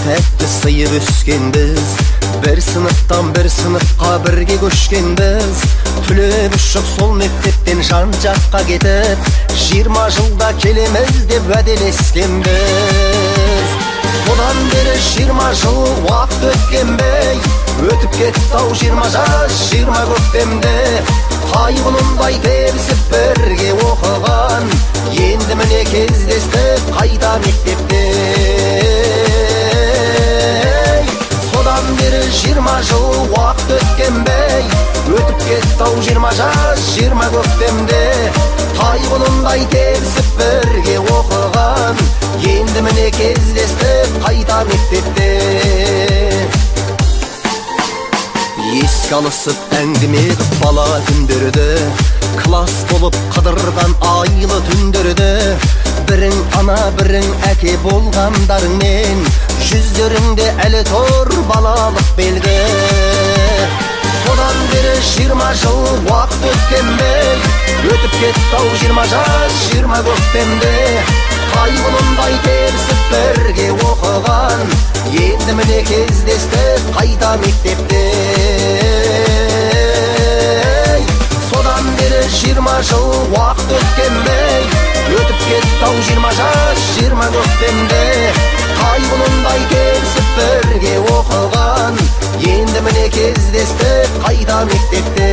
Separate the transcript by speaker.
Speaker 1: тәтті сыйып өскенбіз, бір сыныптан бір сыныпқа бірге көшкенбіз. Түлеп ұшып сол мектептен жан жаққа кетіп, 20 жылда келеміз деп уәделескенбіз. Содан бері 20 жыл уақыт өткенбей, өтіп кетті-ау 20 жас 20 көктемде. Қайғылындай тебісіп бірге оқыған, енді міне кездестік қайда мектепте. Содан бері 20 жыл уақыт өткенбей, өтіп кетті-ау 20 жас 20 көктемде. Қайғылындай тебісіп бірге оқыған, енді міне кездестік қайда мектепте. Еске алысып әңгіме қып бала күндерді, класс болып қыдырған айлы түндерді. Бірің ана бірің әке болғандарыңмен, жүздеріңде әлі тұр балалық белгі. Содан бері 20 жыл уақыт өткенбей, өтіп кетті-ау 20 жас 20 көктемде. Қайғылындай тебісіп бірге оқыған, енді міне кездестік қайда мектепте. Содан бері 20 жыл уақыт өткенбей, өтіп кетті-ау 20 жас 20 көктемде. Қайғылындай тебісіп бірге оқыған, енді міне кездестік қайда мектепте.